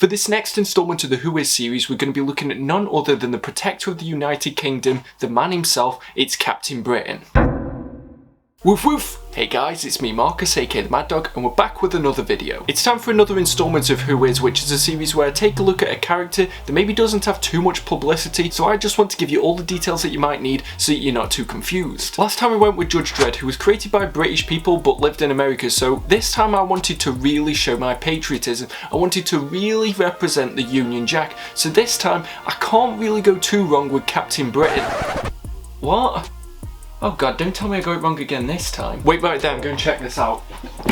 For this next installment of the Who Is series, we're going to be looking at none other than the Protector of the United Kingdom, the man himself, it's Captain Britain. Woof woof! Hey guys, it's me Marcus, aka the Maddogg, and we're back with another video. It's time for another installment of Who Is, which is a series where I take a look at a character that maybe doesn't have too much publicity, so I just want to give you all the details that you might need so that you're not too confused. Last time I went with Judge Dredd, who was created by British people but lived in America, so this time I wanted to really show my patriotism. I wanted to really represent the Union Jack, so this time I can't really go too wrong with Captain Britain. What? Oh god, don't tell me I got it wrong again this time. Wait right there, I'm going to check this out.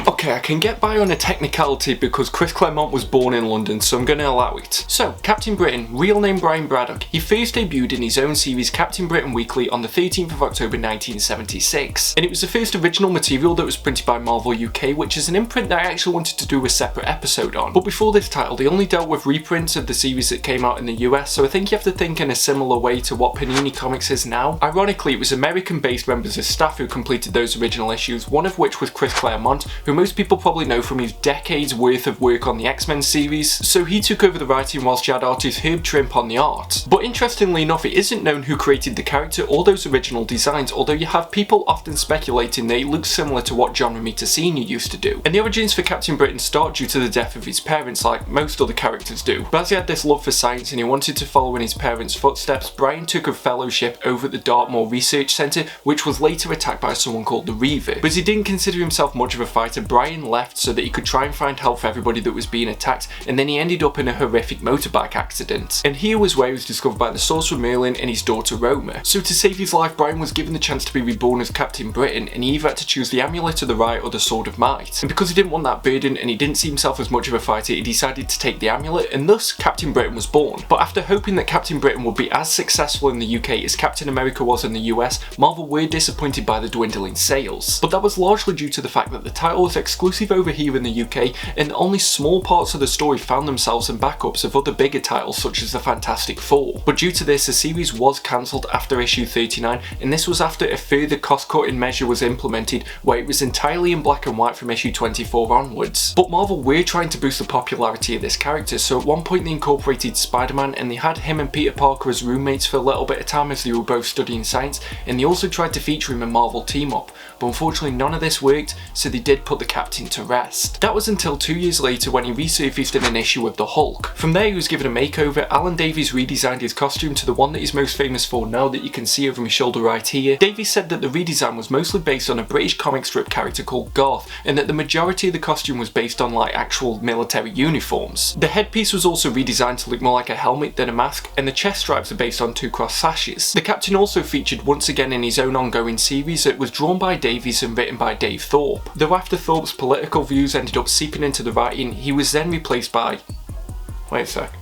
Okay, I can get by on a technicality because Chris Claremont was born in London, so I'm going to allow it. So, Captain Britain, real name Brian Maddogg. He first debuted in his own series Captain Britain Weekly on the 13th of October 1976. And it was the first original material that was printed by Marvel UK, which is an imprint that I actually wanted to do a separate episode on. But before this title, they only dealt with reprints of the series that came out in the US, so I think you have to think in a similar way to what Panini Comics is now. Ironically, it was American-based members of staff who completed those original issues, one of which was Chris Claremont, who most people probably know from his decades worth of work on the X-Men series, so he took over the writing whilst you had artist Herb Trimp on the art. But interestingly enough, it isn't known who created the character or those original designs, although you have people often speculating that it looks similar to what John Romita Sr. used to do. And the origins for Captain Britain start due to the death of his parents, like most other characters do. But as he had this love for science and he wanted to follow in his parents' footsteps, Brian took a fellowship over at the Dartmoor Research Centre, which was later attacked by someone called the Reaver. But as he didn't consider himself much of a fighter, Brian left so that he could try and find help for everybody that was being attacked, and then he ended up in a horrific motorbike accident. And here was where he was discovered by the Sorcerer Merlin and his daughter Roma. So to save his life, Brian was given the chance to be reborn as Captain Britain, and he either had to choose the Amulet of the Right or the Sword of Might. And because he didn't want that burden and he didn't see himself as much of a fighter, he decided to take the Amulet, and thus Captain Britain was born. But after hoping that Captain Britain would be as successful in the UK as Captain America was in the US, Marvel were disappointed by the dwindling sales. But that was largely due to the fact that the title was exclusive over here in the UK, and only small parts of the story found themselves in backups of other bigger titles such as the Fantastic Four. But due to this, the series was cancelled after issue 39, and this was after a further cost-cutting measure was implemented where it was entirely in black and white from issue 24 onwards. But Marvel were trying to boost the popularity of this character, so at one point they incorporated Spider-Man and they had him and Peter Parker as roommates for a little bit of time as they were both studying science, and they also tried to feature him in Marvel Team-Up, but unfortunately none of this worked, so they did put the Captain to rest. That was until 2 years later when he resurfaced in an issue of the Hulk. From there he was given a makeover. Alan Davies redesigned his costume to the one that he's most famous for now that you can see over my shoulder right here. Davies said that the redesign was mostly based on a British comic strip character called Garth, and that the majority of the costume was based on like actual military uniforms. The headpiece was also redesigned to look more like a helmet than a mask, and the chest stripes are based on two cross sashes. The Captain also featured once again in his own ongoing series that was drawn by Davies and written by Dave Thorpe. Though after Thorpe's political views ended up seeping into the writing, he was then replaced by... wait a sec.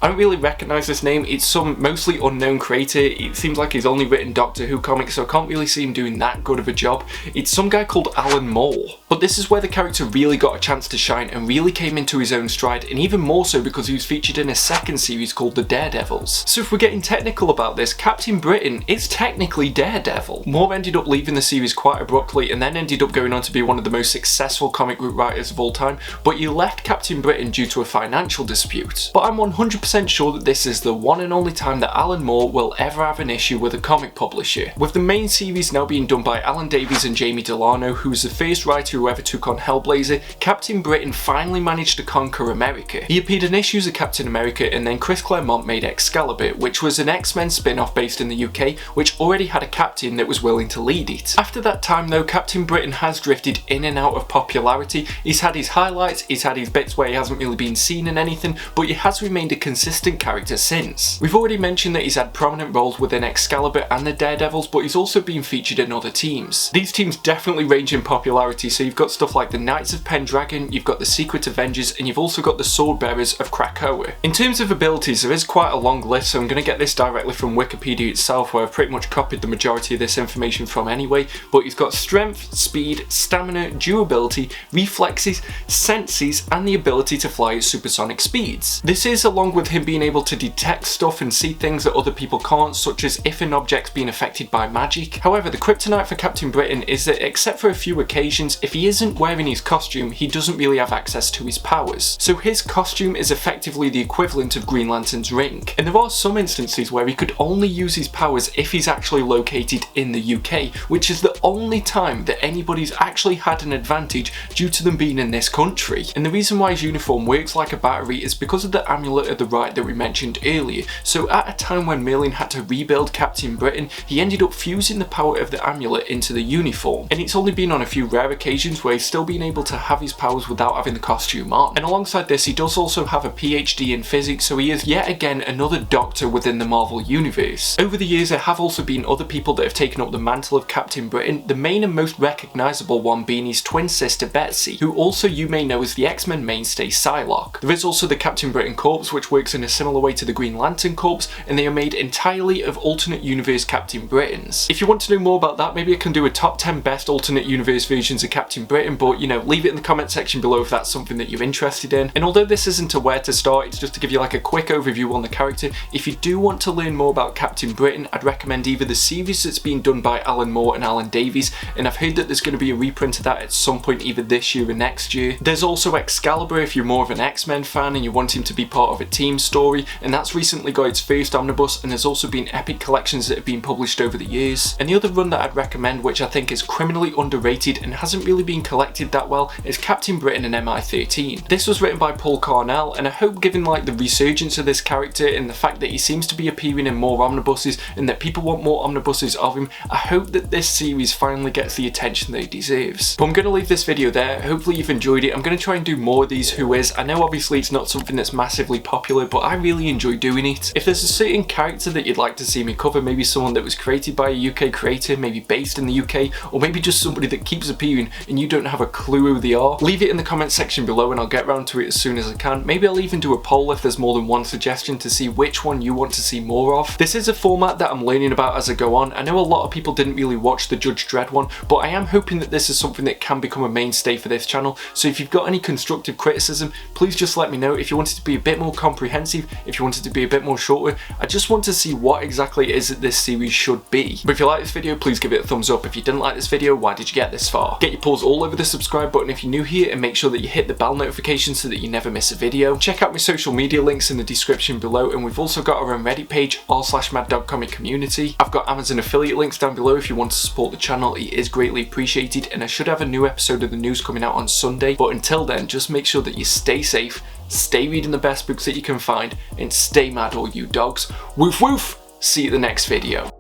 I don't really recognise this name. It's some mostly unknown creator. It seems like he's only written Doctor Who comics, so I can't really see him doing that good of a job. It's some guy called Alan Moore. But this is where the character really got a chance to shine and really came into his own stride, and even more so because he was featured in a second series called The Daredevils. So if we're getting technical about this, Captain Britain is technically Daredevil. Moore ended up leaving the series quite abruptly and then ended up going on to be one of the most successful comic book writers of all time, but he left Captain Britain due to a financial dispute. But I'm 100% sure that this is the one and only time that Alan Moore will ever have an issue with a comic publisher. With the main series now being done by Alan Davies and Jamie Delano, who was the first writer who ever took on Hellblazer, Captain Britain finally managed to conquer America. He appeared in issues of Captain America, and then Chris Claremont made Excalibur, which was an X-Men spin-off based in the UK, which already had a captain that was willing to lead it. After that time though, Captain Britain has drifted in and out of popularity. He's had his highlights, he's had his bits where he hasn't really been seen in anything, but he has remained a consistent character since. We've already mentioned that he's had prominent roles within Excalibur and the Daredevils, but he's also been featured in other teams. These teams definitely range in popularity, so you've got stuff like the Knights of Pendragon, you've got the Secret Avengers, and you've also got the Swordbearers of Krakoa. In terms of abilities, there is quite a long list, so I'm going to get this directly from Wikipedia itself, where I've pretty much copied the majority of this information from anyway, but he's got strength, speed, stamina, durability, reflexes, senses, and the ability to fly at supersonic speeds. This is along with him being able to detect stuff and see things that other people can't, such as if an object's being affected by magic. However, the kryptonite for Captain Britain is that except for a few occasions, if he he isn't wearing his costume, he doesn't really have access to his powers. So his costume is effectively the equivalent of Green Lantern's ring. And there are some instances where he could only use his powers if he's actually located in the UK, which is the only time that anybody's actually had an advantage due to them being in this country. And the reason why his uniform works like a battery is because of the amulet of the right that we mentioned earlier. So at a time when Merlin had to rebuild Captain Britain, he ended up fusing the power of the amulet into the uniform. And it's only been on a few rare occasions where he's still been able to have his powers without having the costume on. And alongside this, he does also have a PhD in physics, so he is yet again another doctor within the Marvel universe. Over the years, there have also been other people that have taken up the mantle of Captain Britain, the main and most recognisable one being his twin sister Betsy, who also you may know as the X-Men mainstay Psylocke. There is also the Captain Britain Corps, which works in a similar way to the Green Lantern Corps, and they are made entirely of alternate universe Captain Britons. If you want to know more about that, maybe I can do a top 10 best alternate universe versions of Captain Britain, but you know, leave it in the comment section below if that's something that you're interested in. And although this isn't a where to start, it's just to give you like a quick overview on the character. If you do want to learn more about Captain Britain, I'd recommend either the series that's been done by Alan Moore and Alan Davies, and I've heard that there's going to be a reprint of that at some point either this year or next year. There's also Excalibur if you're more of an X-Men fan and you want him to be part of a team story, and that's recently got its first omnibus, and there's also been epic collections that have been published over the years. And the other run that I'd recommend, which I think is criminally underrated and hasn't really been collected that well, is Captain Britain and MI13. This was written by Paul Cornell, and I hope given like the resurgence of this character and the fact that he seems to be appearing in more omnibuses and that people want more omnibuses of him, I hope that this series finally gets the attention that it deserves. But I'm going to leave this video there. Hopefully you've enjoyed it. I'm going to try and do more of these Who Is. I know obviously it's not something that's massively popular, but I really enjoy doing it. If there's a certain character that you'd like to see me cover, maybe someone that was created by a UK creator, maybe based in the UK, or maybe just somebody that keeps appearing and you don't have a clue who they are, leave it in the comment section below and I'll get around to it as soon as I can. Maybe I'll even do a poll if there's more than one suggestion to see which one you want to see more of. This is a format that I'm learning about as I go on. I know a lot of people didn't really watch the Judge Dredd one, but I am hoping that this is something that can become a mainstay for this channel. So if you've got any constructive criticism, please just let me know. If you want it to be a bit more comprehensive, if you want it to be a bit more shorter, I just want to see what exactly it is that this series should be. But if you like this video, please give it a thumbs up. If you didn't like this video, why did you get this far? Get your paws all over the subscribe button if you're new here, and make sure that you hit the bell notification so that you never miss a video. Check out my social media links in the description below, and we've also got our own Reddit page, r/MaddoggComicCommunity. I've got Amazon affiliate links down below if you want to support the channel. It is greatly appreciated, and I should have a new episode of the news coming out on Sunday. But until then, just make sure that you stay safe, stay reading the best books that you can find, and stay mad all you dogs. Woof woof! See you at the next video.